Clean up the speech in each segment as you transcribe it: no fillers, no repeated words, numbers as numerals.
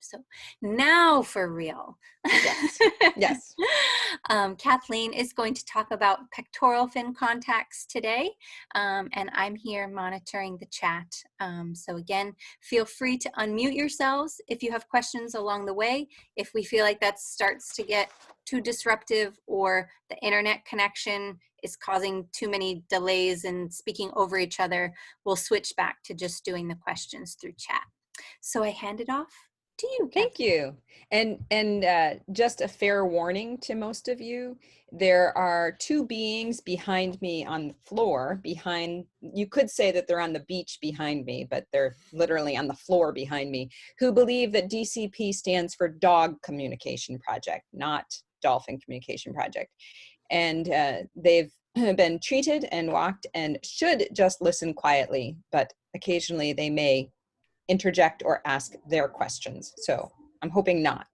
So now for real. Yes. Yes. Kathleen is going to talk about pectoral fin contacts today, and I'm here monitoring the chat. So again, feel free to unmute yourselves if you have questions along the way. If we feel like that starts to get too disruptive or the internet connection is causing too many delays and speaking over each other, we'll switch back to just doing the questions through chat. So I hand it off to you, Thank you. And just a fair warning to most of you, there are two beings behind me on the floor behind, you could say that they're on the beach behind me, but they're literally on the floor behind me, who believe that DCP stands for Dog Communication Project, not Dolphin Communication Project. And they've been treated and walked and should just listen quietly, but occasionally they may interject or ask their questions. So I'm hoping not.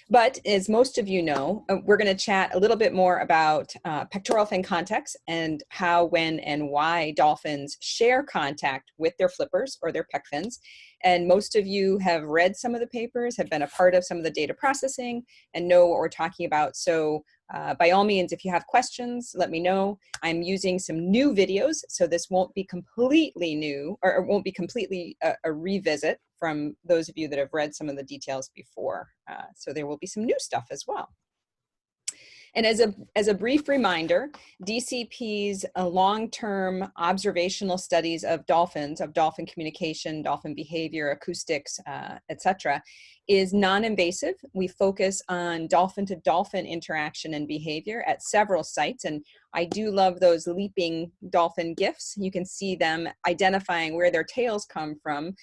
But as most of you know, we're going to chat a little bit more about pectoral fin contacts and how, when, and why dolphins share contact with their flippers or their pec fins. And most of you have read some of the papers, have been a part of some of the data processing, and know what we're talking about. So by all means, if you have questions, let me know. I'm using some new videos, so this won't be completely new, or it won't be completely a revisit from those of you that have read some of the details before. So there will be some new stuff as well. And as a brief reminder, DCP's long-term observational studies of dolphins, of dolphin communication, dolphin behavior, acoustics, etc., is non-invasive. We focus on dolphin-to-dolphin interaction and behavior at several sites, and I do love those leaping dolphin GIFs. You can see them identifying where their tails come from,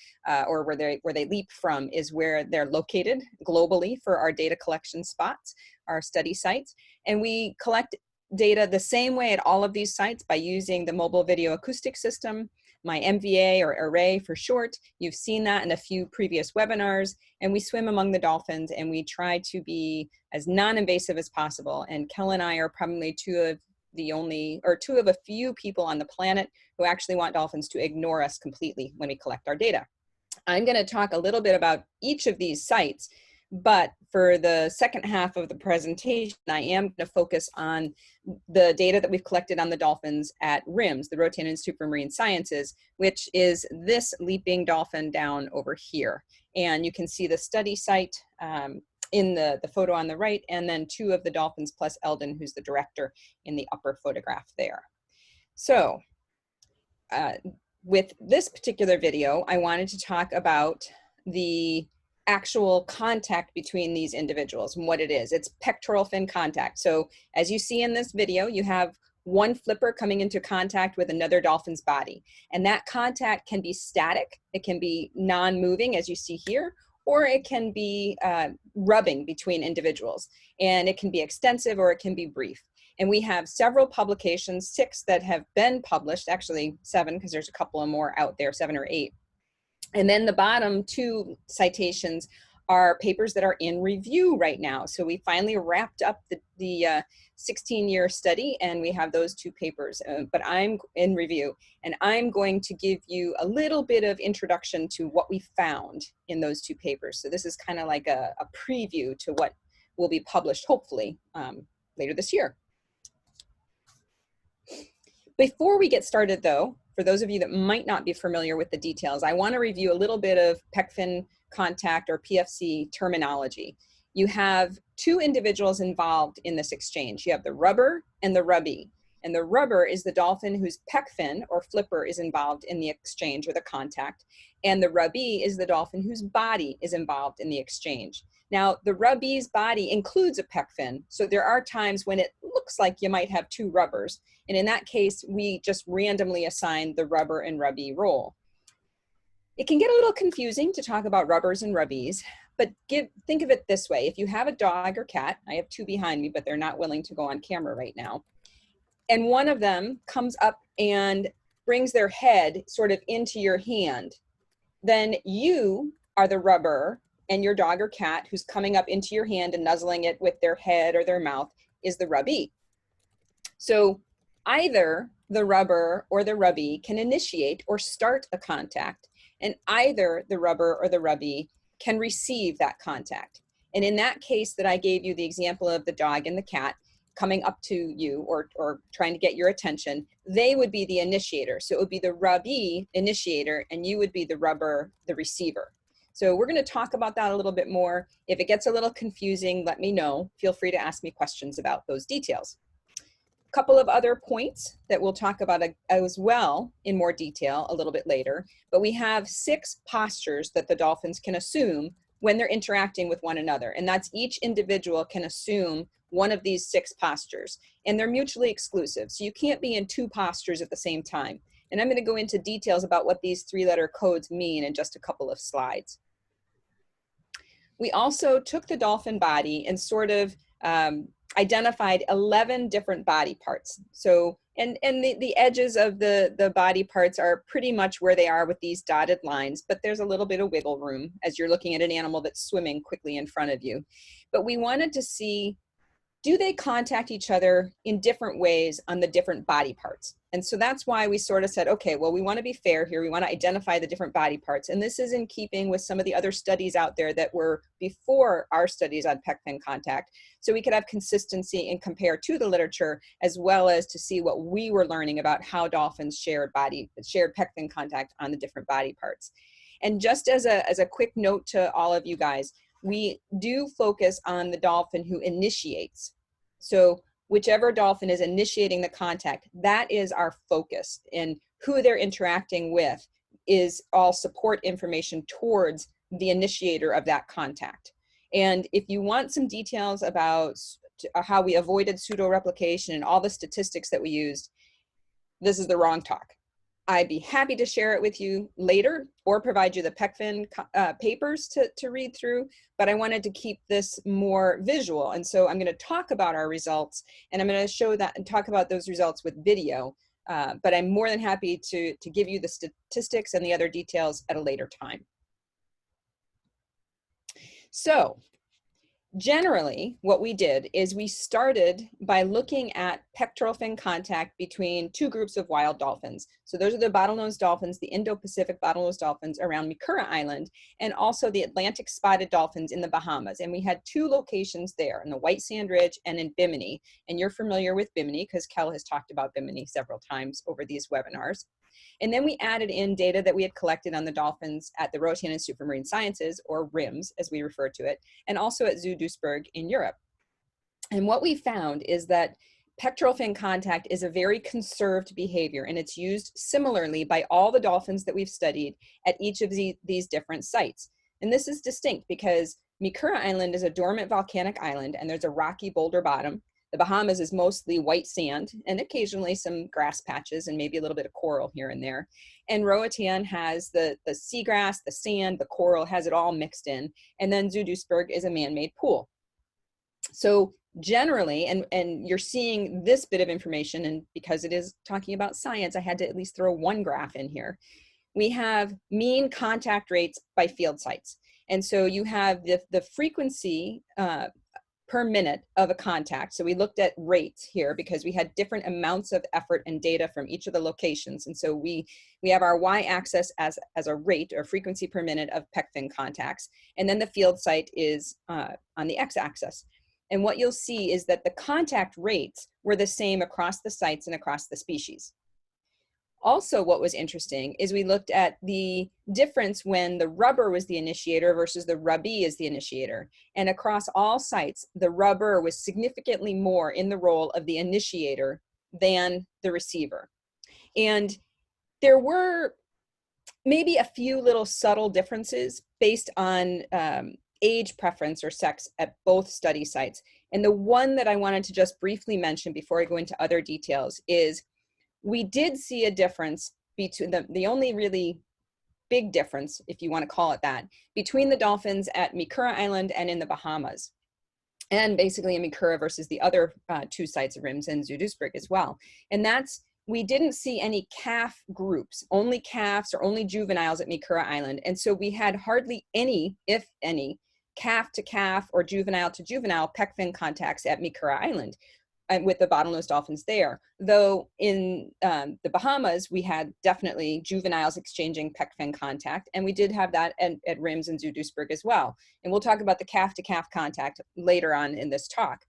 or where they leap from is where they're located globally for our data collection spots, our study sites. And we collect data the same way at all of these sites by using the mobile video acoustic system, my MVA, or array for short. You've seen that in a few previous webinars, and we swim among the dolphins and we try to be as non-invasive as possible. And Kel and I are probably two of a few people on the planet who actually want dolphins to ignore us completely when we collect our data. I'm going to talk a little bit about each of these sites, but for the second half of the presentation, I am going to focus on the data that we've collected on the dolphins at RIMS, the Rotan Institute for Marine Sciences, which is this leaping dolphin down over here. And you can see the study site in the photo on the right, and then two of the dolphins plus Eldon, who's the director, in the upper photograph there. So with this particular video, I wanted to talk about the actual contact between these individuals and what it is. It's pectoral fin contact. So as you see in this video, you have one flipper coming into contact with another dolphin's body. And that contact can be static, it can be non-moving as you see here, or it can be rubbing between individuals. And it can be extensive or it can be brief. And we have several publications, 6 that have been published, actually 7 because there's a couple of more out there, 7 or 8. And then the bottom 2 citations are papers that are in review right now. So we finally wrapped up the 16-year study, and we have those 2 papers, but I'm in review. And I'm going to give you a little bit of introduction to what we found in those 2 papers. So this is kind of like a preview to what will be published, hopefully, later this year. Before we get started, though, for those of you that might not be familiar with the details, I want to review a little bit of Pec Fin Contact or PFC terminology. You have 2 individuals involved in this exchange. You have the rubber and the rubbie. And the rubber is the dolphin whose pec fin or flipper is involved in the exchange or the contact. And the rubbie is the dolphin whose body is involved in the exchange. Now, the rubbie's body includes a pec fin, so there are times when it looks like you might have 2 rubbers. And in that case, we just randomly assign the rubber and rubbie role. It can get a little confusing to talk about rubbers and rubbies, but think of it this way. If you have a dog or cat, I have 2 behind me, but they're not willing to go on camera right now, and one of them comes up and brings their head sort of into your hand, then you are the rubber, and your dog or cat who's coming up into your hand and nuzzling it with their head or their mouth is the rubbie. So either the rubber or the rubbie can initiate or start a contact, and either the rubber or the rubbie can receive that contact. And in that case that I gave you the example of the dog and the cat coming up to you or trying to get your attention, they would be the initiator. So it would be the rubbee initiator and you would be the rubber, the receiver. So we're going to talk about that a little bit more. If it gets a little confusing, let me know. Feel free to ask me questions about those details. A couple of other points that we'll talk about as well in more detail a little bit later, but we have 6 postures that the dolphins can assume when they're interacting with one another. And that's each individual can assume one of these 6 postures, and they're mutually exclusive. So you can't be in 2 postures at the same time. And I'm going to go into details about what these 3-letter codes mean in just a couple of slides. We also took the dolphin body and sort of identified 11 different body parts. So, and the edges of the body parts are pretty much where they are with these dotted lines, but there's a little bit of wiggle room as you're looking at an animal that's swimming quickly in front of you. But we wanted to see, do they contact each other in different ways on the different body parts? And so that's why we sort of said, okay, well, we want to be fair here. We want to identify the different body parts. And this is in keeping with some of the other studies out there that were before our studies on Pec Fin Contact. So we could have consistency and compare to the literature, as well as to see what we were learning about how dolphins shared Pec Fin Contact on the different body parts. And just as a quick note to all of you guys, we do focus on the dolphin who initiates. So whichever dolphin is initiating the contact, that is our focus, and who they're interacting with is all support information towards the initiator of that contact. And if you want some details about how we avoided pseudo-replication and all the statistics that we used, this is the wrong talk. I'd be happy to share it with you later or provide you the Pec Fin papers to read through, but I wanted to keep this more visual. And so I'm going to talk about our results, and I'm going to show that and talk about those results with video, but I'm more than happy to give you the statistics and the other details at a later time. So generally, what we did is we started by looking at pectoral fin contact between 2 groups of wild dolphins. So those are the bottlenose dolphins, the Indo-Pacific bottlenose dolphins around Mikura Island, and also the Atlantic spotted dolphins in the Bahamas. And we had 2 locations there, in the White Sand Ridge and in Bimini. And you're familiar with Bimini because Kel has talked about Bimini several times over these webinars. And then we added in data that we had collected on the dolphins at the Roatan Institute for Marine Sciences, or RIMS as we refer to it, and also at Zoo Duisburg in Europe. And what we found is that pectoral fin contact is a very conserved behavior, and it's used similarly by all the dolphins that we've studied at each of these different sites. And this is distinct because Mikura Island is a dormant volcanic island, and there's a rocky boulder bottom. The Bahamas is mostly white sand and occasionally some grass patches and maybe a little bit of coral here and there. And Roatan has the seagrass, the sand, the coral, has it all mixed in. And then Zoo Duisburg is a man-made pool. So generally, and you're seeing this bit of information, and because it is talking about science, I had to at least throw one graph in here. We have mean contact rates by field sites. And so you have the frequency per minute of a contact. So we looked at rates here because we had different amounts of effort and data from each of the locations. And so we have our y-axis as a rate or frequency per minute of Pec Fin contacts. And then the field site is on the x-axis. And what you'll see is that the contact rates were the same across the sites and across the species. Also, what was interesting is we looked at the difference when the rubber was the initiator versus the rubbee is the initiator. And across all sites, the rubber was significantly more in the role of the initiator than the receiver. And there were maybe a few little subtle differences based on age preference or sex at both study sites. And the one that I wanted to just briefly mention before I go into other details is we did see a difference between the only really big difference, if you want to call it that, between the dolphins at Mikura Island and in the Bahamas, and basically in Mikura versus the other 2 sites of RIMS and Zoo Duisburg as well. And that's, we didn't see any calf groups, only calves or only juveniles at Mikura Island. And so we had hardly any, if any, calf to calf or juvenile to juvenile Pec Fin contacts at Mikura Island. with the bottlenose dolphins there. Though in the Bahamas, we had definitely juveniles exchanging Pec Fin contact, and we did have that at Rims and Zoodoospberg as well. And we'll talk about the calf-to-calf contact later on in this talk.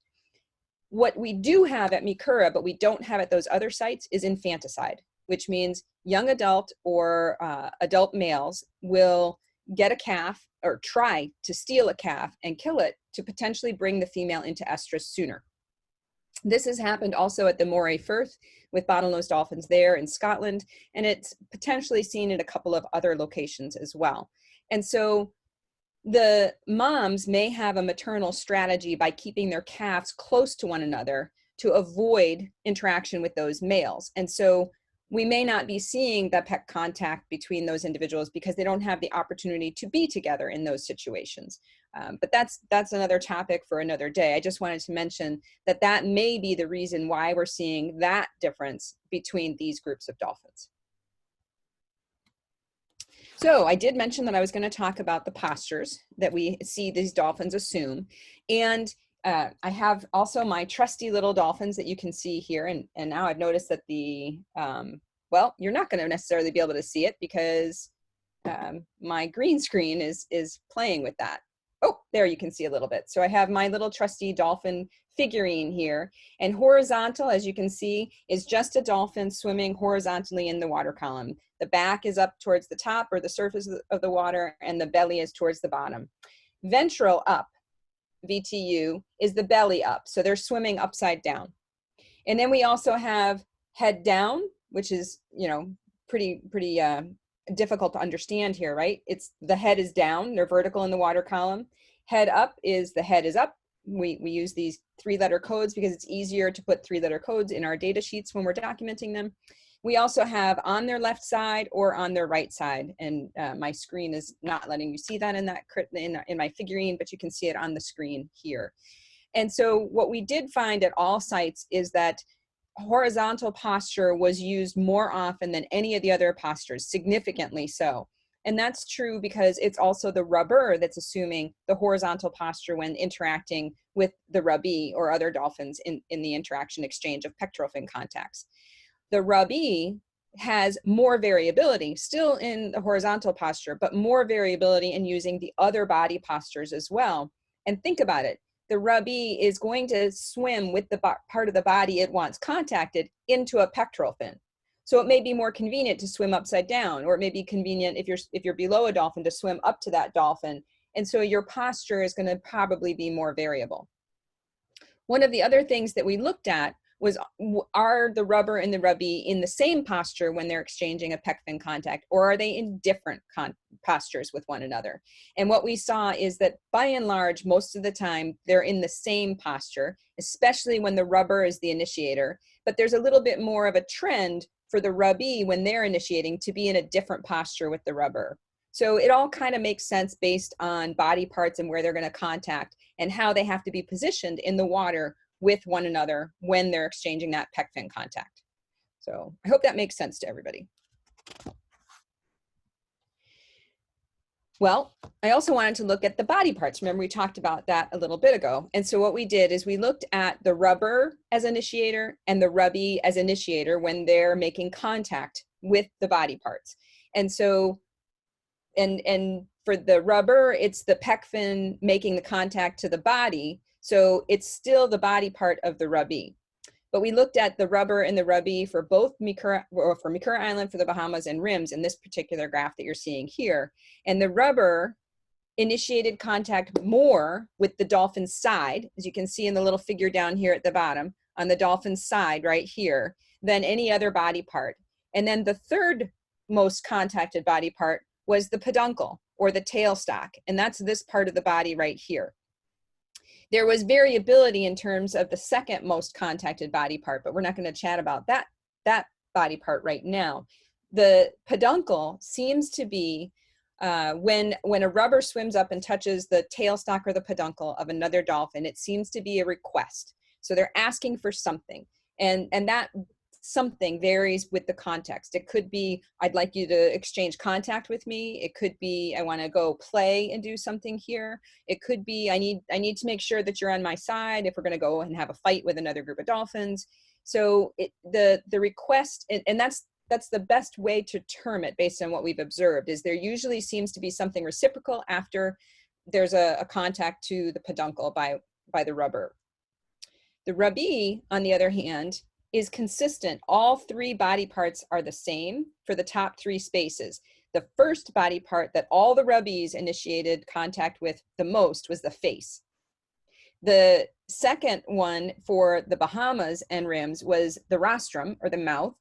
What we do have at Mikura, but we don't have at those other sites, is infanticide, which means young adult or adult males will get a calf or try to steal a calf and kill it to potentially bring the female into estrus sooner. This has happened also at the Moray Firth with bottlenose dolphins there in Scotland, and it's potentially seen at a couple of other locations as well. And so the moms may have a maternal strategy by keeping their calves close to one another to avoid interaction with those males. And so we may not be seeing the pec contact between those individuals because they don't have the opportunity to be together in those situations. But that's another topic for another day. I just wanted to mention that that may be the reason why we're seeing that difference between these groups of dolphins. So I did mention that I was going to talk about the postures that we see these dolphins assume. And I have also my trusty little dolphins that you can see here. And now I've noticed that the, well, you're not going to necessarily be able to see it because my green screen is playing with that. Oh, there you can see a little bit. So I have my little trusty dolphin figurine here, and horizontal, as you can see, is just a dolphin swimming horizontally in the water column. The back is up towards the top or the surface of the water, and the belly is towards the bottom. Ventral up, VTU, is the belly up. So they're swimming upside down. And then we also have head down, which is, you know, pretty difficult to understand here, right? It's the head is down, they're vertical in the water column. Head up is the head is up. We use these 3-letter codes because it's easier to put 3-letter codes in our data sheets when we're documenting them. We also have on their left side or on their right side, and my screen is not letting you see that in my figurine, but you can see it on the screen here. And so what we did find at all sites is that horizontal posture was used more often than any of the other postures, significantly so. And that's true because it's also the rubber that's assuming the horizontal posture when interacting with the rubbie or other dolphins in the interaction exchange of pectoral fin contacts. The rubbie has more variability, still in the horizontal posture, but more variability in using the other body postures as well. And think about it. The rubbie is going to swim with the part of the body it wants contacted into a pectoral fin. So it may be more convenient to swim upside down, or it may be convenient if you're below a dolphin to swim up to that dolphin. And so your posture is going to probably be more variable. One of the other things that we looked at was, are the rubber and the rubbie in the same posture when they're exchanging a pec fin contact, or are they in different postures with one another? And what we saw is that by and large, most of the time, they're in the same posture, especially when the rubber is the initiator. But there's a little bit more of a trend for the rubbie when they're initiating to be in a different posture with the rubber. So it all kind of makes sense based on body parts and where they're going to contact and how they have to be positioned in the water with one another when they're exchanging that pec fin contact. So I hope that makes sense to everybody. Well, I also wanted to look at the body parts. Remember, we talked about that a little bit ago. And so what we did is we looked at the rubber as initiator and the rubbie as initiator when they're making contact with the body parts. And so, and for the rubber, it's the pec fin making the contact to the body. So it's still the body part of the rubbie. But we looked at the rubber and the rubbie for both Mikura, or for Mikura Island, for the Bahamas, and Rims in this particular graph that you're seeing here. And the rubber initiated contact more with the dolphin's side, as you can see in the little figure down here at the bottom, on the dolphin's side right here, than any other body part. And then the third most contacted body part was the peduncle, or the tail stalk. And that's this part of the body right here. There was variability in terms of the second most contacted body part, but we're not going to chat about that body part right now. The peduncle seems to be when a rubber swims up and touches the tail stalk or the peduncle of another dolphin, it seems to be a request. So they're asking for something. And that something varies with the context. It could be, I'd like you to exchange contact with me. It could be, I want to go play and do something here. It could be, I need to make sure that you're on my side if we're going to go and have a fight with another group of dolphins. So the request, and that's the best way to term it based on what we've observed, is there usually seems to be something reciprocal after there's a contact to the peduncle by the rubber. The rubbee, on the other hand, is consistent. All three body parts are the same for the top three spaces. The first body part that all the rubbies initiated contact with the most was the face. The second one for the Bahamas and rims was the rostrum, or the mouth.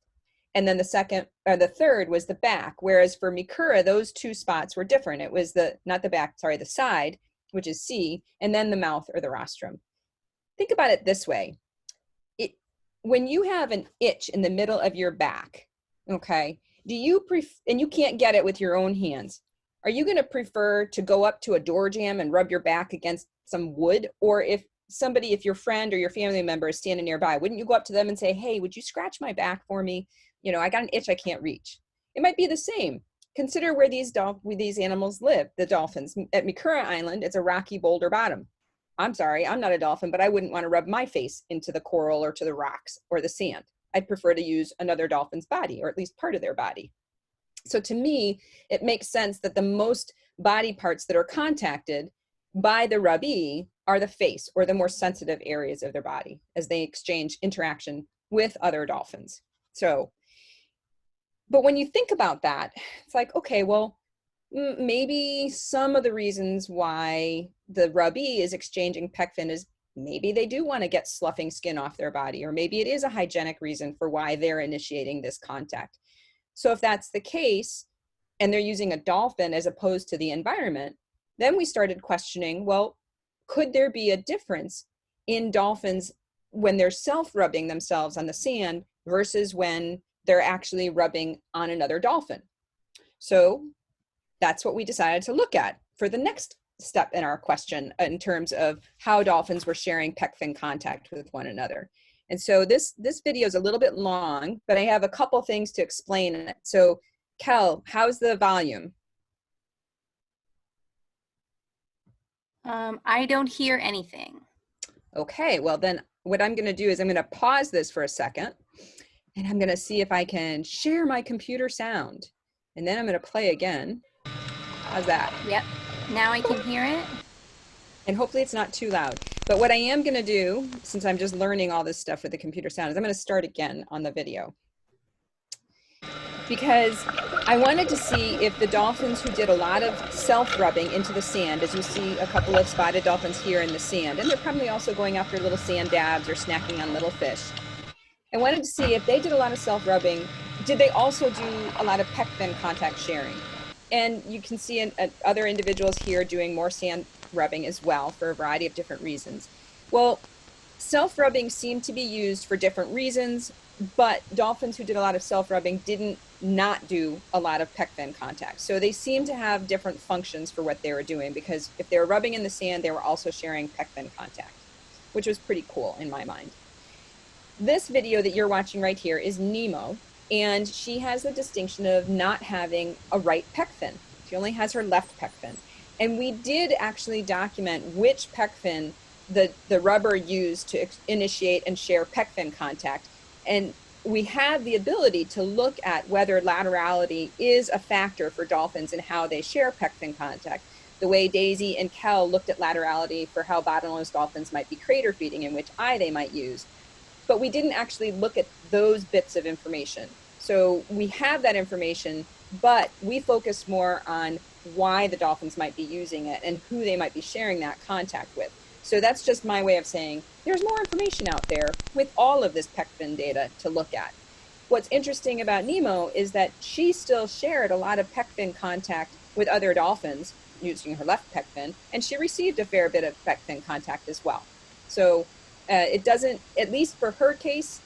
And then the third was the back. Whereas for Mikura, those two spots were different. It was not the back, sorry, the side, which is C, and then the mouth, or the rostrum. Think about it this way. When you have an itch in the middle of your back, okay, and you can't get it with your own hands, are you going to prefer to go up to a door jamb and rub your back against some wood? Or if your friend or your family member is standing nearby, wouldn't you go up to them and say, hey, would you scratch my back for me? You know, I got an itch I can't reach. It might be the same. Consider where these animals live, the dolphins. At Mikura Island, it's a rocky boulder bottom. I'm sorry, I'm not a dolphin, but I wouldn't want to rub my face into the coral or to the rocks or the sand. I'd prefer to use another dolphin's body, or at least part of their body. So to me, it makes sense that the most body parts that are contacted by the rubbee are the face, or the more sensitive areas of their body, as they exchange interaction with other dolphins. So, but when you think about that, it's like, okay, well, maybe some of the reasons why the rubbee is exchanging pec fin is maybe they do want to get sloughing skin off their body, or maybe it is a hygienic reason for why they're initiating this contact. So if that's the case, and they're using a dolphin as opposed to the environment, then we started questioning, well, could there be a difference in dolphins when they're self-rubbing themselves on the sand versus when they're actually rubbing on another dolphin? So that's what we decided to look at for the next step in our question, in terms of how dolphins were sharing pec fin contact with one another. And so this video is a little bit long, but I have a couple things to explain it. So Kel, how's the volume? I don't hear anything. Okay, well then what I'm gonna do is I'm gonna pause this for a second, and I'm gonna see if I can share my computer sound. And then I'm gonna play again. How's that? Yep, now I can hear it. And hopefully it's not too loud. But what I am gonna do, since I'm just learning all this stuff with the computer sound, is I'm gonna start again on the video. Because I wanted to see if the dolphins who did a lot of self-rubbing into the sand, as you see a couple of spotted dolphins here in the sand, and they're probably also going after little sand dabs or snacking on little fish. I wanted to see if they did a lot of self-rubbing, did they also do a lot of pec fin contact sharing? And you can see other individuals here doing more sand rubbing as well for a variety of different reasons. Well, self-rubbing seemed to be used for different reasons, but dolphins who did a lot of self-rubbing didn't not do a lot of pec fin contact. So they seem to have different functions for what they were doing, because if they were rubbing in the sand, they were also sharing pec fin contact, which was pretty cool in my mind. This video that you're watching right here is Nemo, and she has the distinction of not having a right pec fin. She only has her left pec fin. And we did actually document which pec fin the rubber used to initiate and share pec fin contact. And we have the ability to look at whether laterality is a factor for dolphins and how they share pec fin contact. The way Daisy and Kel looked at laterality for how bottlenose dolphins might be crater feeding and which eye they might use. But we didn't actually look at those bits of information. So we have that information, but we focused more on why the dolphins might be using it and who they might be sharing that contact with. So that's just my way of saying there's more information out there with all of this pec fin data to look at. What's interesting about Nemo is that she still shared a lot of pec fin contact with other dolphins using her left pec fin, and she received a fair bit of pec fin contact as well. So it doesn't, at least for her case,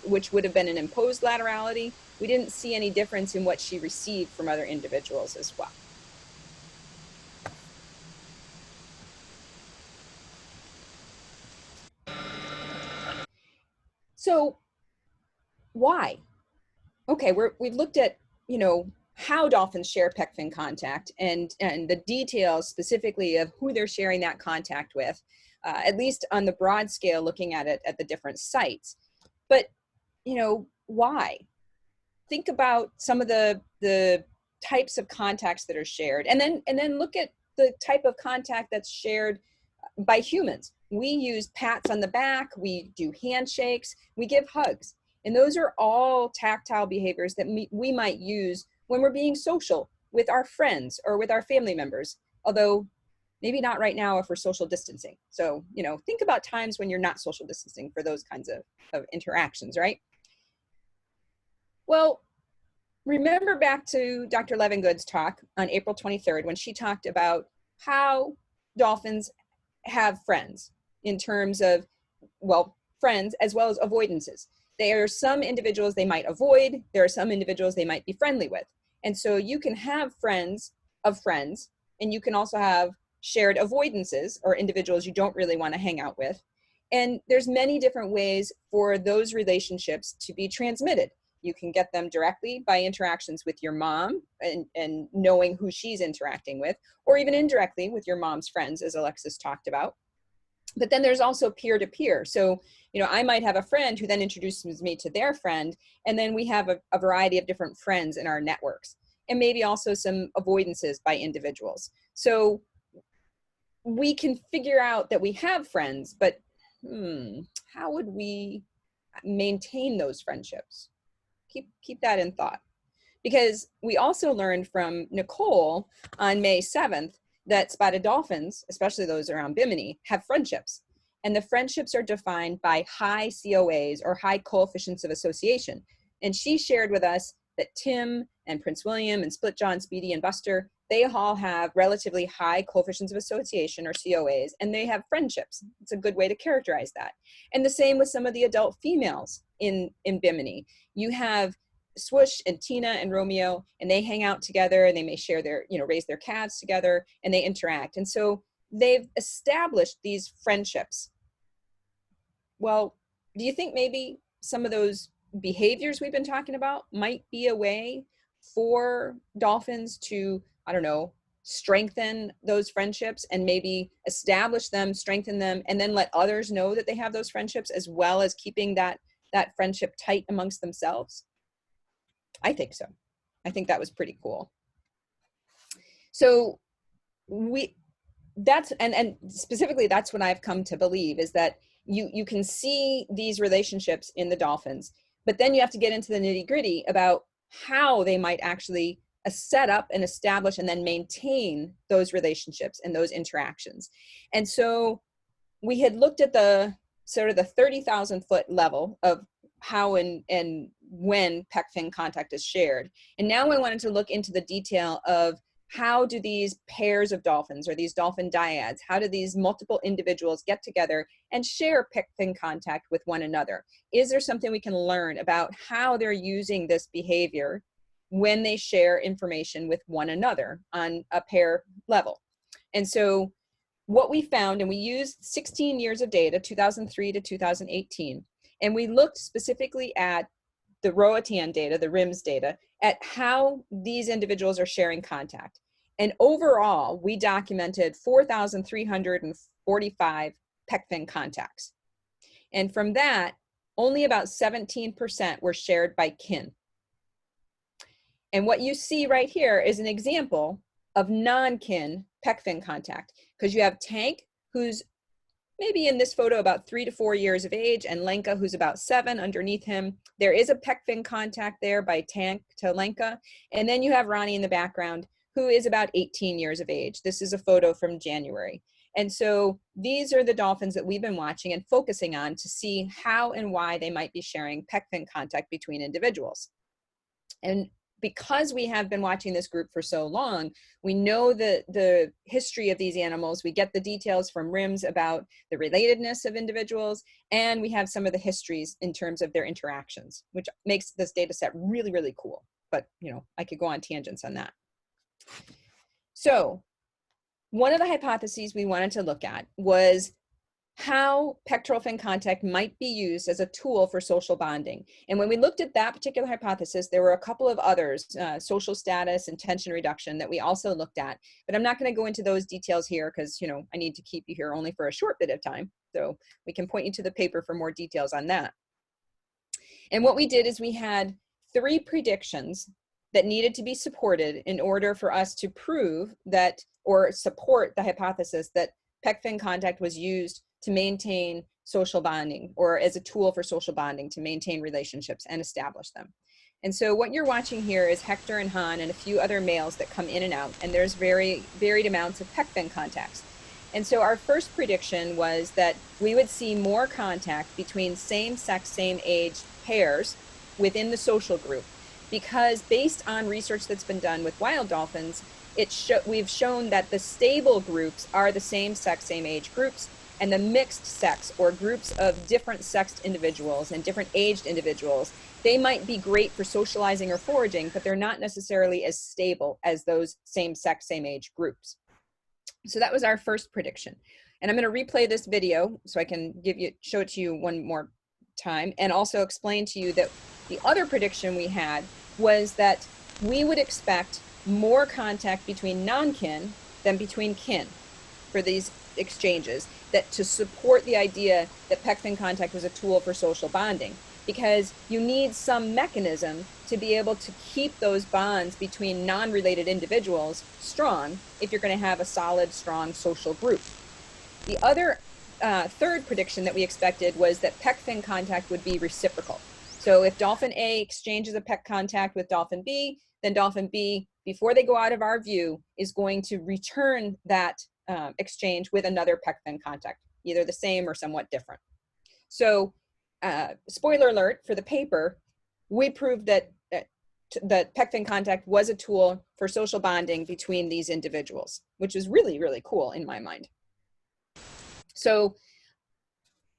which would have been an imposed laterality, we didn't see any difference in what she received from other individuals as well. So why? Okay, we've looked at, you know, how dolphins share pec fin contact and the details specifically of who they're sharing that contact with, at least on the broad scale, looking at it at the different sites. But, you know, why? Think about some of the types of contacts that are shared, and then look at the type of contact that's shared by humans. We use pats on the back, we do handshakes, we give hugs. And those are all tactile behaviors that we might use when we're being social with our friends or with our family members, although maybe not right now if we're social distancing. So, you know, think about times when you're not social distancing for those kinds of interactions, right? Well, remember back to Dr. Levengood's talk on April 23rd when she talked about how dolphins have friends in terms of, well, friends as well as avoidances. There are some individuals they might avoid, there are some individuals they might be friendly with. And so you can have friends of friends, and you can also have shared avoidances or individuals you don't really want to hang out with. And there's many different ways for those relationships to be transmitted. You can get them directly by interactions with your mom and knowing who she's interacting with, or even indirectly with your mom's friends, as Alexis talked about. But then there's also peer-to-peer. So, you know, I might have a friend who then introduces me to their friend, and then we have a variety of different friends in our networks, and maybe also some avoidances by individuals. So we can figure out that we have friends, but how would we maintain those friendships? Keep that in thought. Because we also learned from Nicole on May 7th that spotted dolphins, especially those around Bimini, have friendships. And the friendships are defined by high COAs, or high coefficients of association. And she shared with us that Tim and Prince William and Splitjaw and Speedy and Buster, they all have relatively high coefficients of association, or COAs, and they have friendships. It's a good way to characterize that. And the same with some of the adult females in Bimini. You have Swoosh and Tina and Romeo, and they hang out together, and they may share their, you know, raise their calves together, and they interact. And so they've established these friendships. Well, do you think maybe some of those behaviors we've been talking about might be a way for dolphins to, I don't know, strengthen those friendships and maybe establish them, strengthen them, and then let others know that they have those friendships, as well as keeping that friendship tight amongst themselves? I think so. I think that was pretty cool. So and specifically, that's what I've come to believe, is that you can see these relationships in the dolphins, but then you have to get into the nitty gritty about how they might actually set up and establish and then maintain those relationships and those interactions. And so we had looked at the sort of the 30,000 foot level of how and when Pec Fin contact is shared. And now I wanted to look into the detail of how do these pairs of dolphins, or these dolphin dyads, how do these multiple individuals get together and share Pec Fin contact with one another? Is there something we can learn about how they're using this behavior when they share information with one another on a pair level? And so what we found, and we used 16 years of data, 2003 to 2018, and we looked specifically at the Roatan data, the RIMS data, at how these individuals are sharing contact. And overall, we documented 4,345 Pec Fin contacts. And from that, only about 17% were shared by kin. And what you see right here is an example of non-kin Pec Fin contact, because you have Tank, who's maybe in this photo about 3 to 4 years of age, and Lenka, who's about 7 underneath him. There is a Pec Fin contact there by Tank to Lenka. And then you have Ronnie in the background, who is about 18 years of age. This is a photo from January. And so these are the dolphins that we've been watching and focusing on to see how and why they might be sharing Pec Fin contact between individuals. And because we have been watching this group for so long, we know the history of these animals. We get the details from RIMS about the relatedness of individuals, and we have some of the histories in terms of their interactions, which makes this data set really, really cool. But, you know, I could go on tangents on that. So one of the hypotheses we wanted to look at was how pectoral fin contact might be used as a tool for social bonding. And when we looked at that particular hypothesis, there were a couple of others, social status and tension reduction, that we also looked at. But I'm not going to go into those details here because, you know, I need to keep you here only for a short bit of time. So we can point you to the paper for more details on that. And what we did is we had 3 predictions that needed to be supported in order for us to prove that, or support the hypothesis that Pec Fin contact was used to maintain social bonding, or as a tool for social bonding, to maintain relationships and establish them. And so what you're watching here is Hector and Han and a few other males that come in and out, and there's very varied amounts of Pec Fin contacts. And so our first prediction was that we would see more contact between same-sex, same-age pairs within the social group, because based on research that's been done with wild dolphins, we've shown that the stable groups are the same-sex, same-age groups, and the mixed sex, or groups of different sexed individuals and different aged individuals, they might be great for socializing or foraging, but they're not necessarily as stable as those same-sex, same-age groups. So that was our first prediction. And I'm going to replay this video so I can show it to you one more time, and also explain to you that the other prediction we had was that we would expect more contact between non-kin than between kin for these exchanges, that to support the idea that Pec Fin contact was a tool for social bonding, because you need some mechanism to be able to keep those bonds between non-related individuals strong if you're going to have a solid, strong social group. The other third prediction that we expected was that Pec Fin contact would be reciprocal. So if Dolphin A exchanges a Pec contact with Dolphin B, then Dolphin B, before they go out of our view, is going to return that exchange with another Pec Fin contact, either the same or somewhat different. So spoiler alert for the paper, we proved that that Pec Fin contact was a tool for social bonding between these individuals, which is really, really cool in my mind. So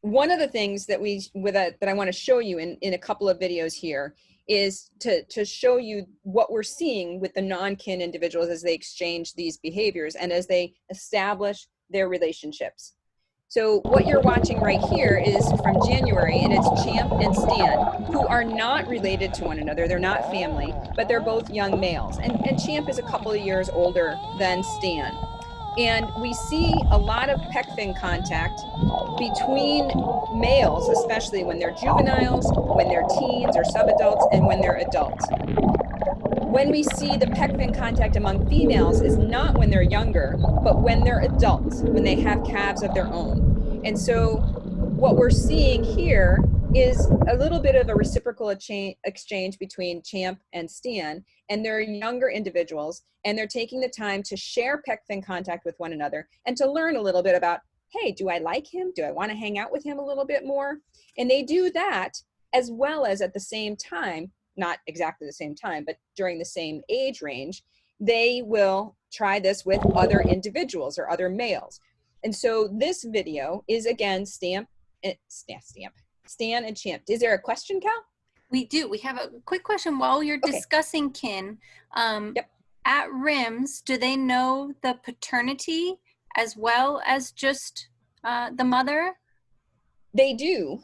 one of the things that that I want to show you in a couple of videos here is to show you what we're seeing with the non-kin individuals as they exchange these behaviors and as they establish their relationships. So what you're watching right here is from January, and it's Champ and Stan, who are not related to one another. They're not family, but they're both young males. And Champ is a couple of years older than Stan. And we see a lot of Pec Fin contact between males, especially when they're juveniles, when they're teens or subadults, and when they're adults. When we see the Pec Fin contact among females is not when they're younger, but when they're adults, when they have calves of their own. And so what we're seeing here is a little bit of a reciprocal exchange between Champ and Stan, and they're younger individuals, and they're taking the time to share Pec Fin contact with one another and to learn a little bit about, hey, do I like him? Do I want to hang out with him a little bit more? And they do that, as well as at the same time, not exactly the same time, but during the same age range, they will try this with other individuals or other males. And so this video is again Stan and Champ. Is there a question, Cal? We do. We have a quick question while you're discussing kin. Yep. At RIMS, do they know the paternity as well as just the mother? They do.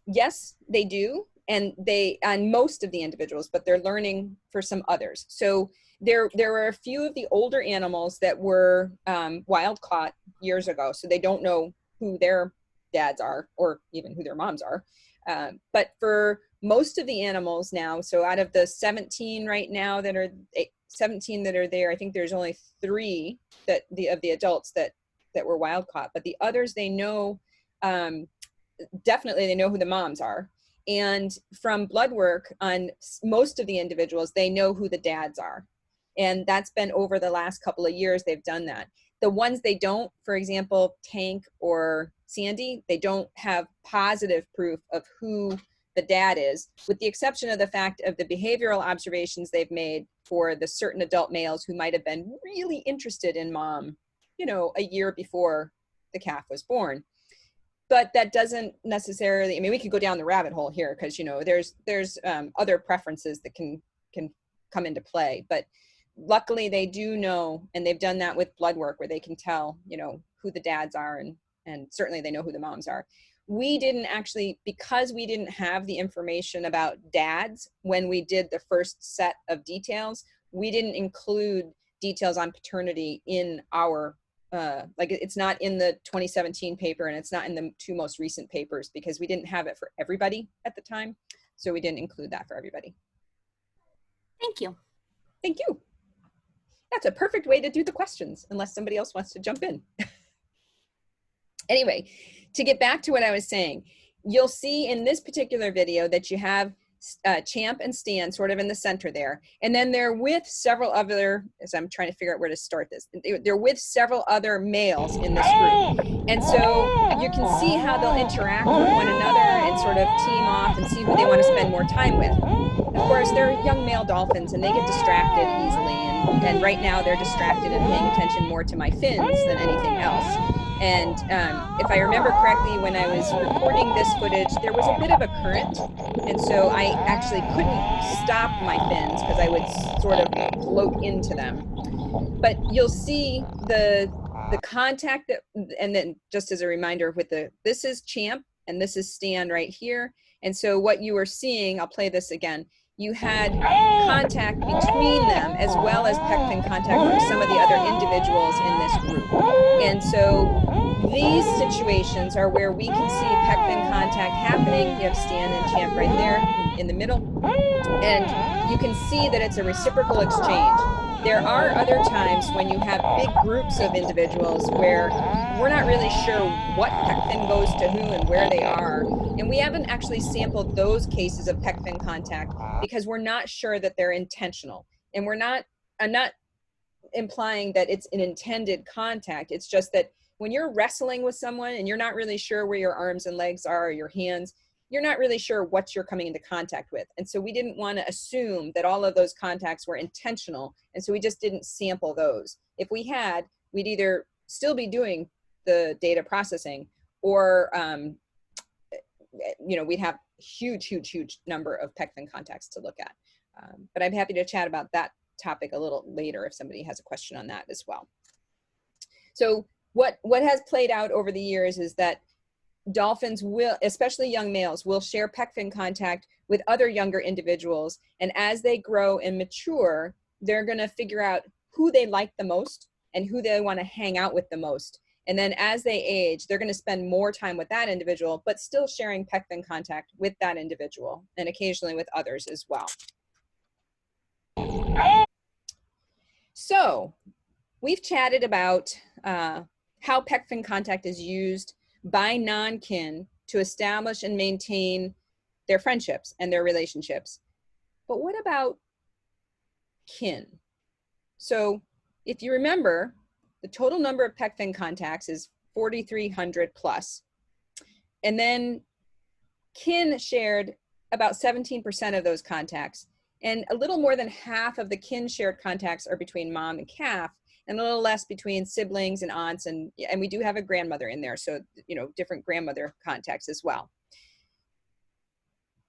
Yes, they do. And they, on most of the individuals, but they're learning for some others. So there were a few of the older animals that were wild caught years ago. So they don't know who their dads are or even who their moms are. But for most of the animals now, so out of the 17 right now that are 17 that are there, I think there's only 3 of the adults that were wild caught, but the others, they know, definitely they know who the moms are. And from blood work on most of the individuals, they know who the dads are. And that's been over the last couple of years they've done that. The ones they don't, for example, Tank or Sandy, they don't have positive proof of who the dad is, with the exception of the fact of the behavioral observations they've made for the certain adult males who might have been really interested in mom, you know, a year before the calf was born. But that doesn't necessarily, I mean, we could go down the rabbit hole here because, you know, there's other preferences that can come into play. But luckily they do know, and they've done that with blood work where they can tell, you know, who the dads are, and certainly they know who the moms are. We didn't actually, because we didn't have the information about dads when we did the first set of details, we didn't include details on paternity in our, like it's not in the 2017 paper and it's not in the 2 most recent papers because we didn't have it for everybody at the time. So we didn't include that for everybody. Thank you. Thank you. That's a perfect way to do the questions, unless somebody else wants to jump in. Anyway, to get back to what I was saying, you'll see in this particular video that you have Champ and Stan sort of in the center there. And then they're with several other, as I'm trying to figure out where to start this, they're with several other males in this group. And so you can see how they'll interact with one another and sort of team off and see who they want to spend more time with. Of course, they're young male dolphins and they get distracted easily. And right now they're distracted and paying attention more to my fins than anything else. And if I remember correctly, when I was recording this footage, there was a bit of a current. And so I actually couldn't stop my fins because I would sort of float into them. But you'll see the contact that, and then just as a reminder with this is Champ and this is Stan right here. And so what you were seeing, I'll play this again. You had contact between them as well as Pec Fin contact from some of the other individuals in this group. And so these situations are where we can see Pec Fin contact happening. You have Stan and Champ right there in the middle. And you can see that it's a reciprocal exchange. There are other times when you have big groups of individuals where we're not really sure what Pec Fin goes to who and where they are. And we haven't actually sampled those cases of Pec Fin contact because we're not sure that they're intentional. And I'm not implying that it's an intended contact. It's just that when you're wrestling with someone and you're not really sure where your arms and legs are or your hands, you're not really sure what you're coming into contact with. And so we didn't want to assume that all of those contacts were intentional. And so we just didn't sample those. If we had, we'd either still be doing the data processing or, we'd have huge number of Pec Fin contacts to look at. But I'm happy to chat about that topic a little later if somebody has a question on that as well. So what has played out over the years is that dolphins will, especially young males, will share Pec Fin contact with other younger individuals. And as they grow and mature, they're going to figure out who they like the most and who they want to hang out with the most. And then as they age, they're going to spend more time with that individual, but still sharing Pec Fin contact with that individual and occasionally with others as well. So we've chatted about how Pec Fin contact is used by non-kin to establish and maintain their friendships and their relationships. But what about kin? So if you remember, the total number of Pec Fin contacts is 4,300 plus. And then kin shared about 17% of those contacts. And a little more than half of the kin shared contacts are between mom and calf, and a little less between siblings and aunts, and we do have a grandmother in there, so different grandmother contacts as well.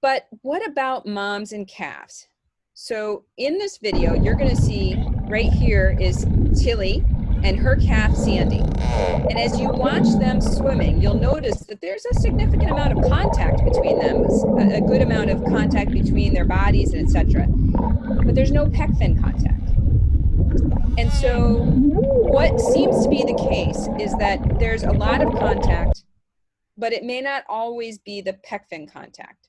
But what about moms and calves? So in this video, you're going to see right here is Tilly and her calf Sandy. And as you watch them swimming, you'll notice that there's a significant amount of contact between them, a good amount of contact between their bodies and etc. But there's no Pec Fin contact. And so what seems to be the case is that there's a lot of contact, but it may not always be the Pec Fin contact.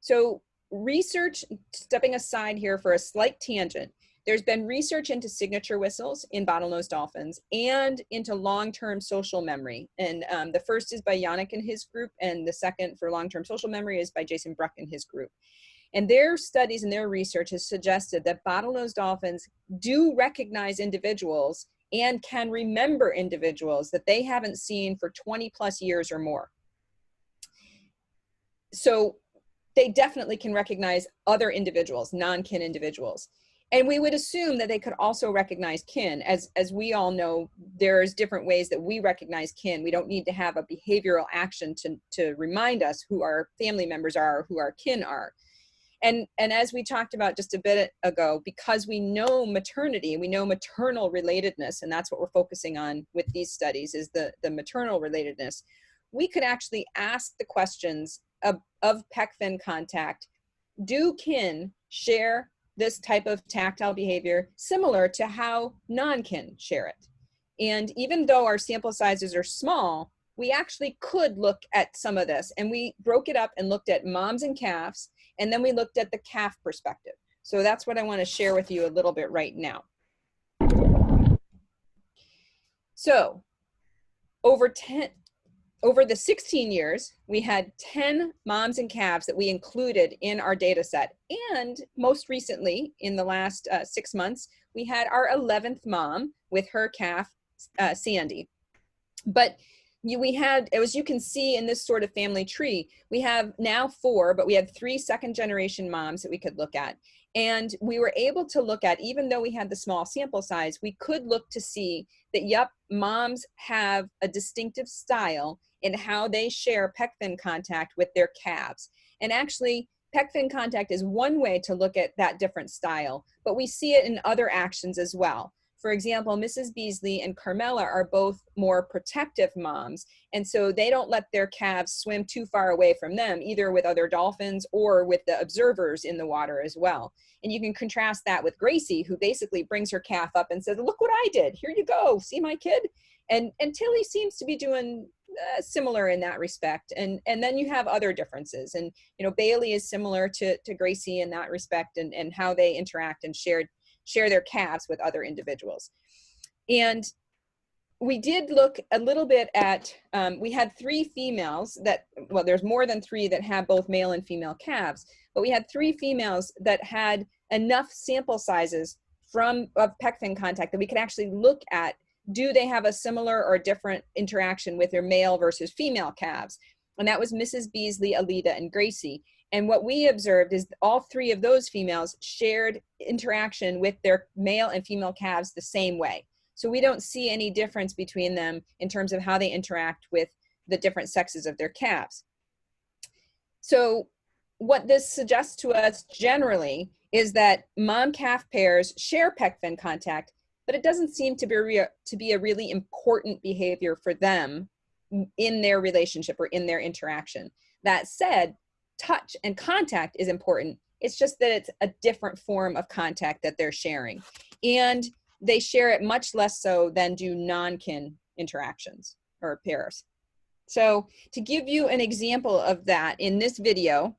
So research, stepping aside here for a slight tangent, there's been research into signature whistles in bottlenose dolphins and into long-term social memory. And the first is by Yannick and his group, and the second for long-term social memory is by Jason Bruck and his group. And their studies and their research has suggested that bottlenose dolphins do recognize individuals and can remember individuals that they haven't seen for 20 plus years or more. So they definitely can recognize other individuals, non-kin individuals. And we would assume that they could also recognize kin. As we all know, there's different ways that we recognize kin. We don't need to have a behavioral action to remind us who our family members are or who our kin are. And as we talked about just a bit ago, because we know maternity, we know maternal relatedness, and that's what we're focusing on with these studies is the maternal relatedness, we could actually ask the questions of Pec Fin contact. Do kin share this type of tactile behavior similar to how non-kin share it? And even though our sample sizes are small, we actually could look at some of this, and we broke it up and looked at moms and calves, and then we looked at the calf perspective. So that's what I want to share with you a little bit right now. So over the 16 years, we had 10 moms and calves that we included in our data set. And most recently, in the last 6 months, we had our 11th mom with her calf, Sandy. But we had, as you can see in this sort of family tree, we have now 4, but we had 3 second-generation moms that we could look at. And we were able to look at, even though we had the small sample size, we could look to see that, yep, moms have a distinctive style in how they share Pec Fin contact with their calves. And actually, Pec Fin contact is one way to look at that different style, but we see it in other actions as well. For example, Mrs. Beasley and Carmela are both more protective moms, and so they don't let their calves swim too far away from them, either with other dolphins or with the observers in the water as well. And you can contrast that with Gracie, who basically brings her calf up and says, look what I did, here you go, see my kid? And Tilly seems to be doing similar in that respect. And then you have other differences. And, you know, Bailey is similar to Gracie in that respect, and how they interact and share their calves with other individuals. And we did look a little bit at, we had 3 females that, well, there's more than 3 that have both male and female calves, but we had 3 females that had enough sample sizes of Pec Fin contact that we could actually look at, do they have a similar or different interaction with their male versus female calves? And that was Mrs. Beasley, Alita, and Gracie. And what we observed is all 3 of those females shared interaction with their male and female calves the same way. So we don't see any difference between them in terms of how they interact with the different sexes of their calves. So what this suggests to us generally is that mom-calf pairs share Pec Fin contact, but it doesn't seem to be a really important behavior for them in their relationship or in their interaction. That said, touch and contact is important. It's just that it's a different form of contact that they're sharing. And they share it much less so than do non-kin interactions or pairs. So to give you an example of that in this video,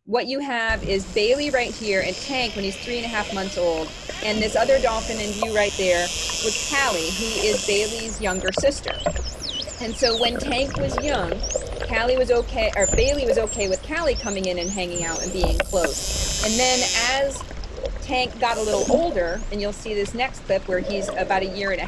what you have is Bailey right here and Tank when he's 3.5 months old. And this other dolphin in view right there was Callie, who is Bailey's younger sister. And so when Tank was young, Bailey was okay with Callie coming in and hanging out and being close. And then as Tank got a little older, and you'll see this next clip where he's about 1.5 years,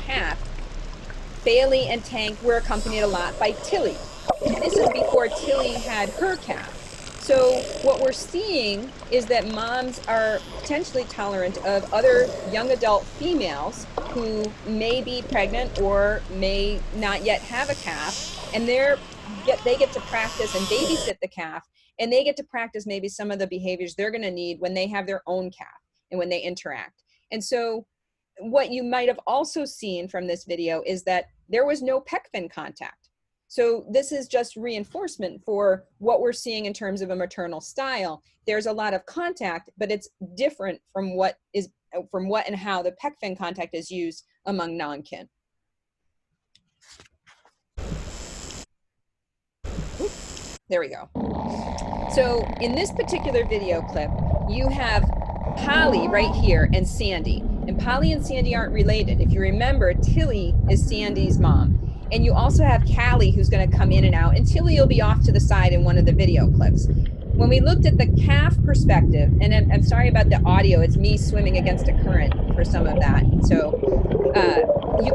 Bailey and Tank were accompanied a lot by Tilly. And this is before Tilly had her calf. So what we're seeing is that moms are potentially tolerant of other young adult females who may be pregnant or may not yet have a calf, and they get to practice and babysit the calf, and they get to practice maybe some of the behaviors they're going to need when they have their own calf and when they interact. And so what you might have also seen from this video is that there was no Pec Fin contact. So this is just reinforcement for what we're seeing in terms of a maternal style. There's a lot of contact, but it's different from what and how the Pec Fin contact is used among non-kin. There we go. So in this particular video clip, you have Polly right here and Sandy. And Polly and Sandy aren't related. If you remember, Tilly is Sandy's mom. And you also have Callie who's going to come in and out, and Tilly will be off to the side in one of the video clips. When we looked at the calf perspective, and I'm sorry about the audio, it's me swimming against a current for some of that. So we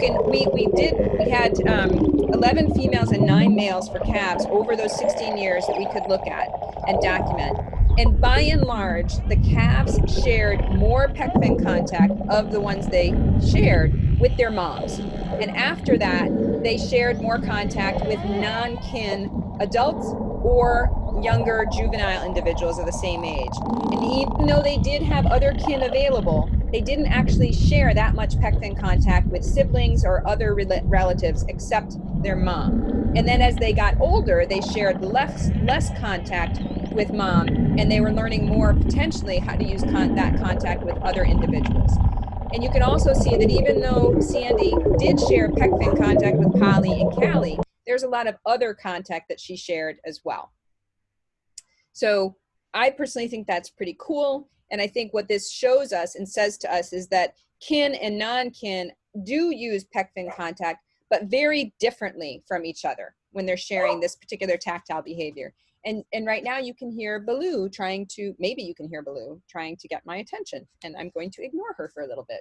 had 11 females and 9 males for calves over those 16 years that we could look at and document. And by and large, the calves shared more Pec Fin contact of the ones they shared with their moms. And after that, they shared more contact with non-kin adults or younger juvenile individuals of the same age. And even though they did have other kin available, they didn't actually share that much pec fin contact with siblings or other relatives except their mom. And then as they got older, they shared less contact with mom, and they were learning more potentially how to use that contact with other individuals. And you can also see that even though Sandy did share pec fin contact with Polly and Callie, there's a lot of other contact that she shared as well. So I personally think that's pretty cool. And I think what this shows us and says to us is that kin and non-kin do use pec fin contact, but very differently from each other when they're sharing this particular tactile behavior. And right now you can hear Baloo trying to, maybe you can hear Baloo trying to get my attention, and I'm going to ignore her for a little bit.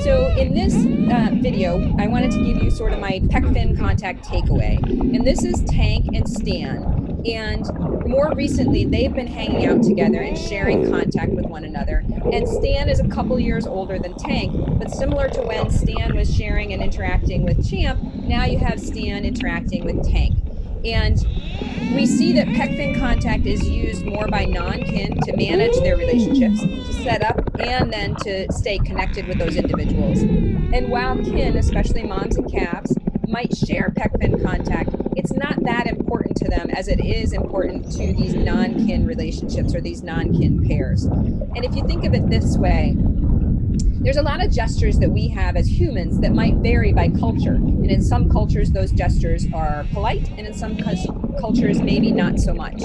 So in this video, I wanted to give you sort of my Pec Fin Contact takeaway. And this is Tank and Stan. And more recently, they've been hanging out together and sharing contact with one another. And Stan is a couple years older than Tank, but similar to when Stan was sharing and interacting with Champ, now you have Stan interacting with Tank. And we see that Pec Fin Contact is used more by non-kin to manage their relationships, to set up, and then to stay connected with those individuals. And while kin, especially moms and calves, might share Pec Fin Contact, it's not that important to them as it is important to these non-kin relationships or these non-kin pairs. And if you think of it this way, there's a lot of gestures that we have as humans that might vary by culture. And in some cultures, those gestures are polite, and in some cultures, maybe not so much.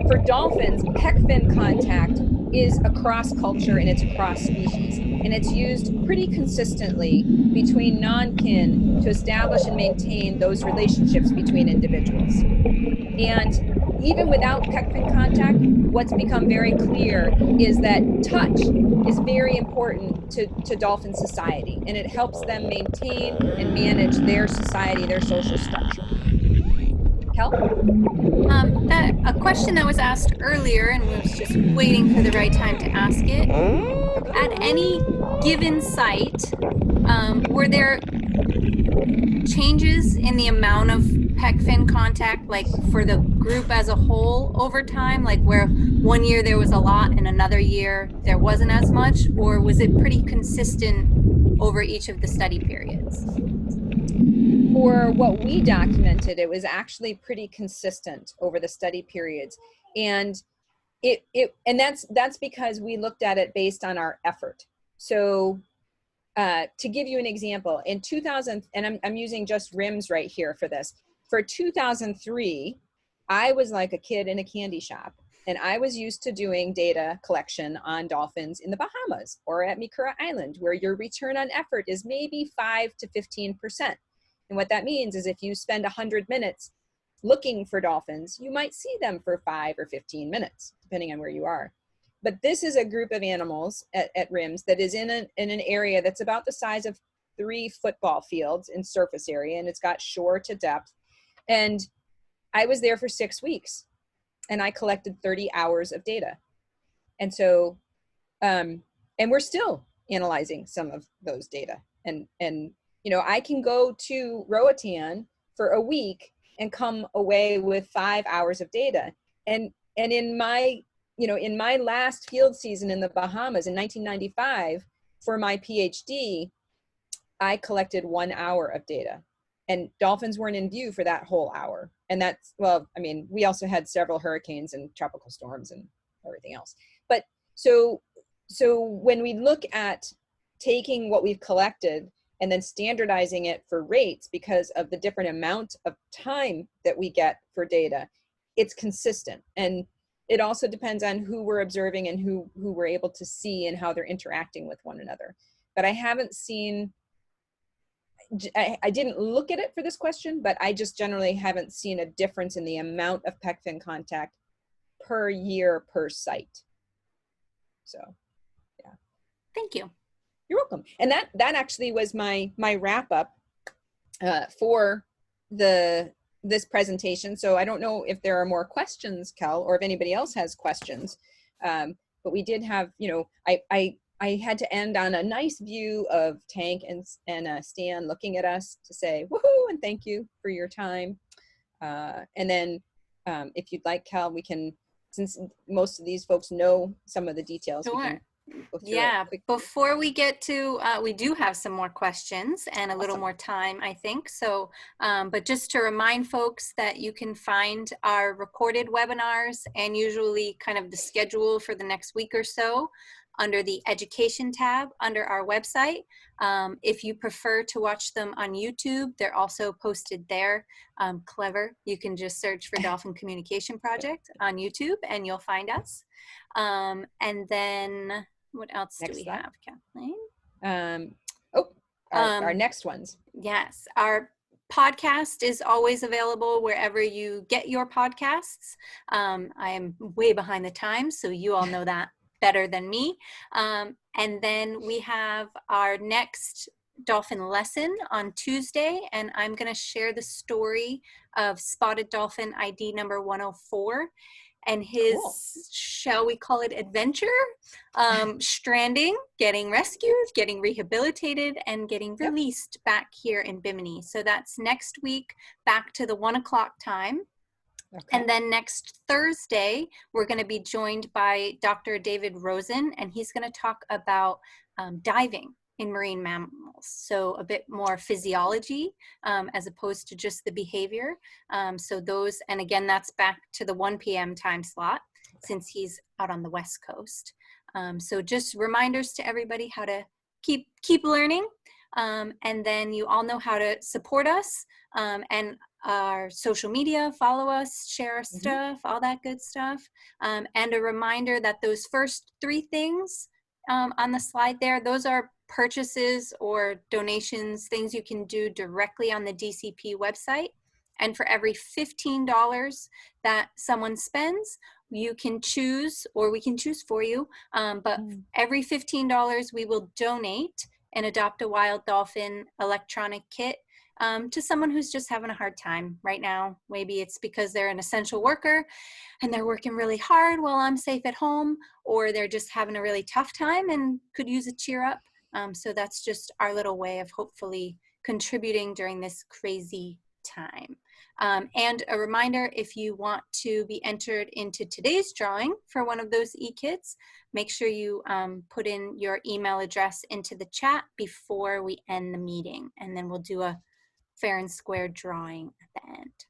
For dolphins, pec fin contact is across culture and it's across species. And it's used pretty consistently between non-kin to establish and maintain those relationships between individuals. And even without pec fin contact, what's become very clear is that touch is very important to dolphin society, and it helps them maintain and manage their society, their social structure. Kel? A question that was asked earlier, and we was just waiting for the right time to ask it. At any given site, were there changes in the amount of pec fin contact, like for the group as a whole over time, like where one year there was a lot and another year there wasn't as much, or was it pretty consistent over each of the study periods? For what we documented, it was actually pretty consistent over the study periods. And that's because we looked at it based on our effort. So to give you an example, in 2000, and I'm using just rims right here for this. For 2003, I was like a kid in a candy shop, and I was used to doing data collection on dolphins in the Bahamas or at Mikura Island, where your return on effort is maybe 5 to 15%. And what that means is if you spend 100 minutes looking for dolphins, you might see them for 5 or 15 minutes, depending on where you are. But this is a group of animals at RIMS that is in an area that's about the size of 3 football fields in surface area, and it's got shore to depth. And I was there for 6 weeks, and I collected 30 hours of data. And so, and we're still analyzing some of those data. And you know, I can go to Roatan for a week and come away with 5 hours of data. And in my, you know, in my last field season in the Bahamas in 1995 for my PhD, I collected 1 hour of data, and dolphins weren't in view for that whole hour. And that's, well, I mean, we also had several hurricanes and tropical storms and everything else. But so when we look at taking what we've collected and then standardizing it for rates because of the different amount of time that we get for data, it's consistent. And it also depends on who we're observing and who we're able to see and how they're interacting with one another. But I haven't seen, I didn't look at it for this question, but I just generally haven't seen a difference in the amount of pec fin contact per year per site. So, yeah. Thank you. You're welcome. And that actually was my wrap up for this presentation. So I don't know if there are more questions, Kel, or if anybody else has questions. But we did have, you know, I had to end on a nice view of Tank and Stan looking at us to say woohoo and thank you for your time. And then if you'd like, Cal, we can, since most of these folks know some of the details, we Sure. can go through it Yeah, quickly. before we get to, we do have some more questions and a little Awesome. more time, I think. So, but just to remind folks that you can find our recorded webinars and usually kind of the schedule for the next week or so under the education tab under our website. If you prefer to watch them on YouTube, they're also posted there. Clever, you can just search for Dolphin Communication Project on YouTube and you'll find us. And then what else do Next we slide. have, Kathleen? Our next ones. Yes, our podcast is always available wherever you get your podcasts. I am way behind the times, so you all know that better than me. And then we have our next dolphin lesson on Tuesday, and I'm going to share the story of spotted dolphin ID number 104 and his, Cool. shall we call it, adventure, stranding, getting rescued, getting rehabilitated, and getting released back here in Bimini. So that's next week, back to the 1 o'clock time. Okay. And then next Thursday, we're going to be joined by Dr. David Rosen, and he's going to talk about diving in marine mammals. So a bit more physiology as opposed to just the behavior. So those, and again, that's back to the 1 p.m. time slot since he's out on the West Coast. So just reminders to everybody how to keep learning. And then you all know how to support us and our social media, follow us, share our stuff, all that good stuff. And a reminder that those first 3 things on the slide there, those are purchases or donations, things you can do directly on the DCP website. And for every $15 that someone spends, you can choose, or we can choose for you, but every $15 we will donate an Adopt a Wild Dolphin electronic kit to someone who's just having a hard time right now. Maybe it's because they're an essential worker and they're working really hard while I'm safe at home, or they're just having a really tough time and could use a cheer up. So that's just our little way of hopefully contributing during this crazy time. And a reminder, if you want to be entered into today's drawing for one of those e-kits, make sure you put in your email address into the chat before we end the meeting, and then we'll do a fair and square drawing at the end.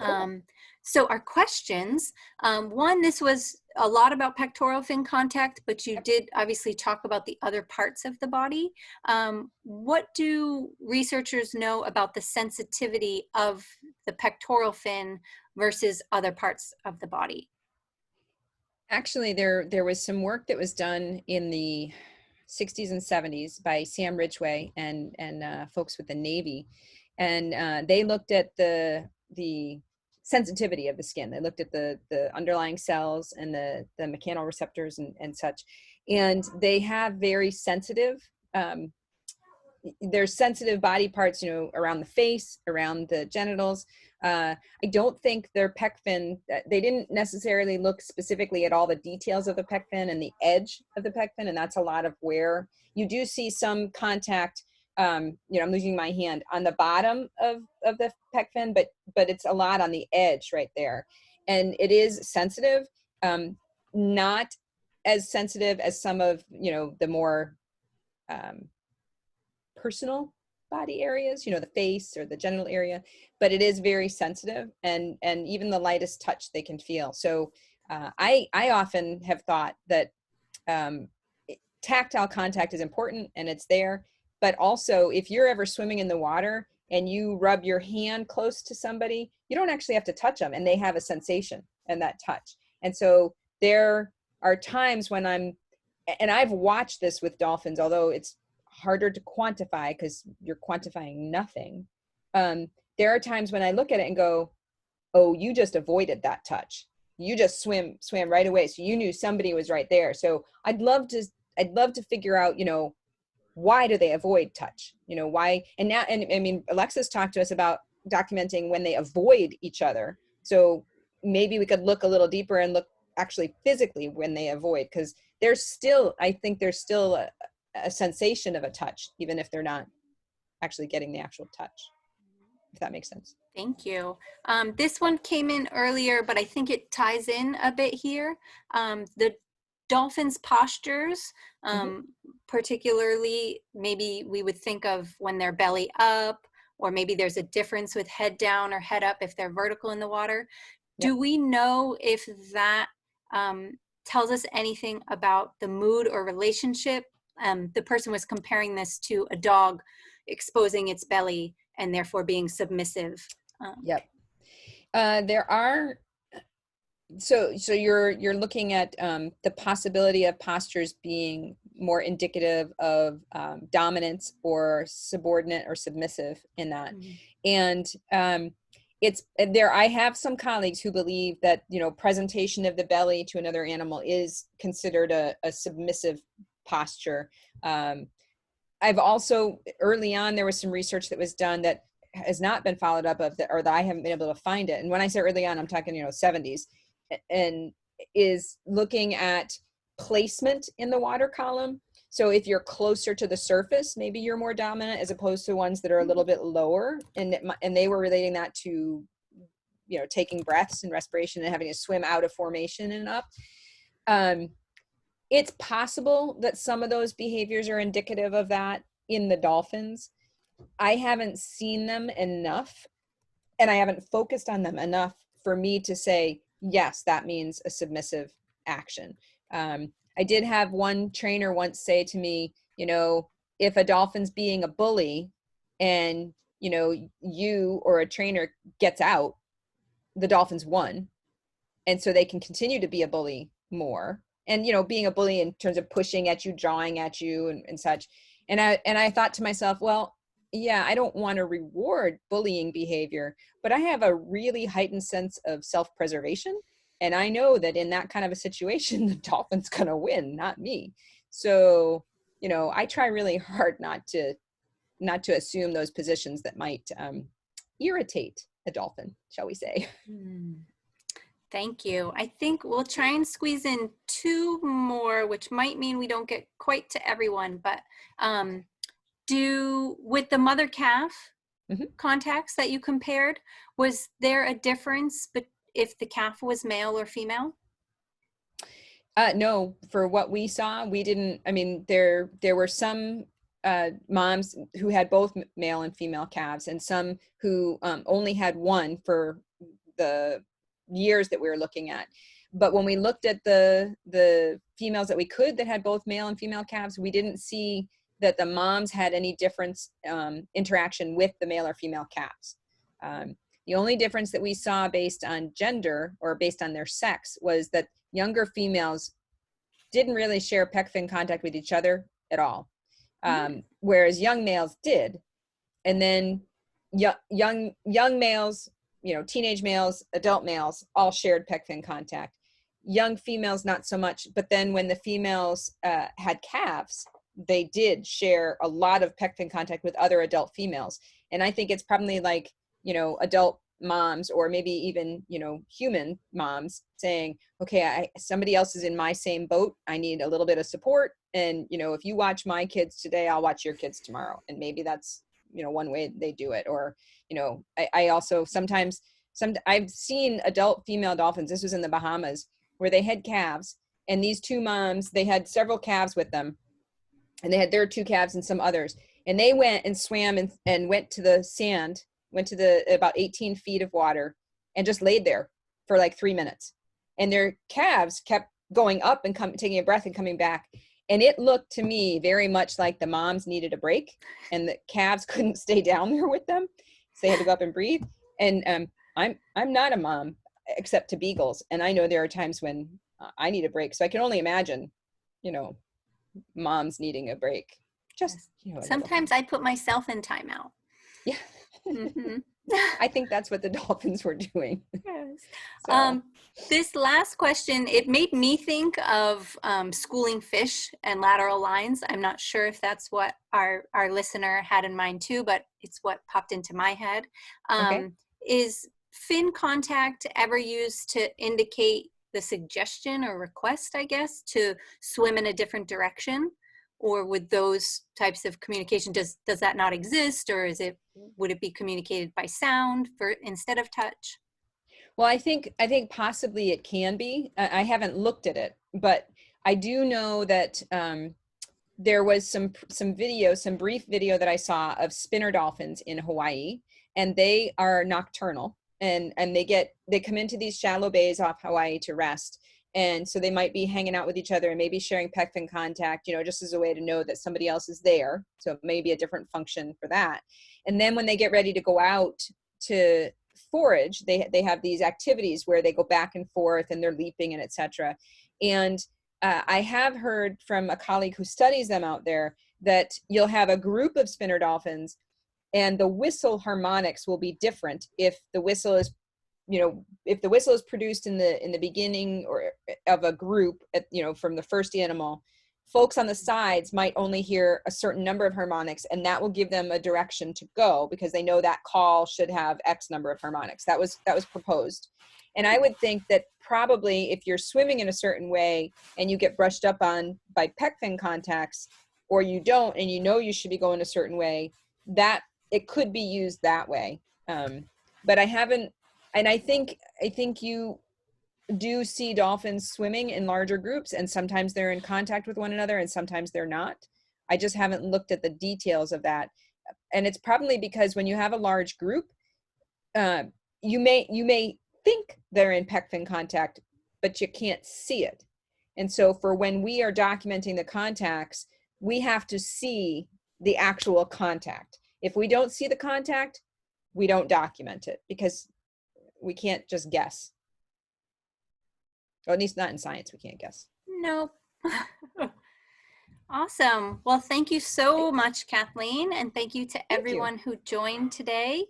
Cool. So our questions, one, this was a lot about pectoral fin contact, but you did obviously talk about the other parts of the body. What do researchers know about the sensitivity of the pectoral fin versus other parts of the body? Actually, there was some work that was done in the 60s and 70s by Sam Ridgway and folks with the Navy, and they looked at the sensitivity of the skin. They looked at the underlying cells and the mechanoreceptors and such, and they have very sensitive. There's sensitive body parts, around the face, around the genitals. I don't think their pec fin, they didn't necessarily look specifically at all the details of the pec fin and the edge of the pec fin, and that's a lot of where you do see some contact. I'm losing my hand on the bottom of the pec fin, but it's a lot on the edge right there. And it is sensitive, not as sensitive as some of, the more personal body areas, the face or the genital area, but it is very sensitive, and even the lightest touch they can feel. So I often have thought that tactile contact is important, and it's there, but also if you're ever swimming in the water and you rub your hand close to somebody, you don't actually have to touch them, and they have a sensation and that touch. And so there are times when I've watched this with dolphins, although it's harder to quantify because you're quantifying nothing. There are times when I look at it and go, oh, you just avoided that touch. You just swam right away. So you knew somebody was right there. So I'd love to figure out, why do they avoid touch? Why? And I mean, Alexis talked to us about documenting when they avoid each other. So maybe we could look a little deeper and look actually physically when they avoid, because I think there's still a sensation of a touch, even if they're not actually getting the actual touch. if that makes sense. Thank you. This one came in earlier, but I think it ties in a bit here. The Dolphins postures, particularly maybe we would think of when they're belly up, or maybe there's a difference with head down or head up if they're vertical in the water. Yep. Do we know if that tells us anything about the mood or relationship? The person was comparing this to a dog exposing its belly and therefore being submissive. Yep. There are, so you're looking at the possibility of postures being more indicative of dominance or subordinate or submissive in that. And it's there, I have some colleagues who believe that, you know, presentation of the belly to another animal is considered a submissive posture. I've also, early on, there was some research that was done that has not been followed up of, or that I haven't been able to find it. And when I say early on, I'm talking, you know, 70s, and is looking at placement in the water column. So if you're closer to the surface, maybe you're more dominant as opposed to ones that are a little bit lower. And they were relating that to, you know, taking breaths and respiration and having to swim out of formation and up. It's possible that some of those behaviors are indicative of that in the dolphins. I haven't seen them enough, and I haven't focused on them enough for me to say, yes, that means a submissive action. I did have one trainer once say to me, you know, if a dolphin's being a bully and, you know, you or a trainer gets out, the dolphins won. And so they can continue to be a bully more. And, you know, being a bully in terms of pushing at you, jawing at you and such. And I thought to myself, well, yeah, I don't want to reward bullying behavior, but I have a really heightened sense of self-preservation. And I know that in that kind of a situation, the dolphin's going to win, not me. So, you know, I try really hard not to assume those positions that might irritate a dolphin, shall we say. Thank you. I think we'll try and squeeze in two more, which might mean we don't get quite to everyone, but with the mother calf contacts that you compared, was there a difference if the calf was male or female? No, for what we saw, we didn't. I mean, there were some moms who had both male and female calves, and some who only had one for the years that we were looking at. But when we looked at the females that had both male and female calves, we didn't see that the moms had any difference interaction with the male or female calves. The only difference that we saw based on gender or based on their sex was that younger females didn't really share pec fin contact with each other at all, whereas young males did. And then young males, you know, teenage males, adult males, all shared pec fin contact. Young females, not so much. But then when the females had calves, they did share a lot of pec fin contact with other adult females. And I think it's probably like, you know, adult moms, or maybe even, you know, human moms saying, okay, somebody else is in my same boat. I need a little bit of support. And, you know, if you watch my kids today, I'll watch your kids tomorrow. And maybe that's, you know, one way they do it. Or, you know, I also sometimes I've seen adult female dolphins. This was in the Bahamas, where they had calves, and these two moms, they had several calves with them, and they had their two calves and some others. And they went and swam and went to the sand, went to the about 18 feet of water, and just laid there for like 3 minutes. And their calves kept going up and taking a breath and coming back. And it looked to me very much like the moms needed a break, and the calves couldn't stay down there with them. So they had to go up and breathe. And I'm not a mom except to beagles. And I know there are times when I need a break. So I can only imagine, you know, moms needing a break. Just, you know, sometimes I put myself in timeout. Yeah. I think that's what the dolphins were doing. Yes. So. This last question, it made me think of schooling fish and lateral lines. I'm not sure if that's what our listener had in mind too, but it's what popped into my head. Okay. Is fin contact ever used to indicate the suggestion or request, I guess, to swim in a different direction? or would those types of communication, does that not exist, or would it be communicated by sound instead of touch? Well, I think possibly it can be. I haven't looked at it, but I do know that there was some brief video that I saw of spinner dolphins in Hawaii, and they are nocturnal, and they come into these shallow bays off Hawaii to rest. And so they might be hanging out with each other and maybe sharing Pec Fin contact, just as a way to know that somebody else is there. So maybe a different function for that. And then when they get ready to go out to forage, they have these activities where they go back and forth and they're leaping and etc. And I have heard from a colleague who studies them out there that you'll have a group of spinner dolphins and the whistle harmonics will be different if the whistle is produced in the beginning or of a group from the first animal. Folks on the sides might only hear a certain number of harmonics, and that will give them a direction to go because they know that call should have X number of harmonics. That was proposed. And I would think that probably if you're swimming in a certain way and you get brushed up on by Pec Fin contacts, or you don't and you should be going a certain way, that it could be used that way. But I haven't, and I think you do see dolphins swimming in larger groups, and sometimes they're in contact with one another and sometimes they're not. I just haven't looked at the details of that. And it's probably because when you have a large group, you may think they're in Pec Fin contact, but you can't see it. And so for when we are documenting the contacts, we have to see the actual contact. If we don't see the contact, we don't document it because we can't just guess. Or at least not in science, we can't guess. Nope. Awesome. Well, thank you so much, Kathleen, and thank you to Thank you. everyone who joined today.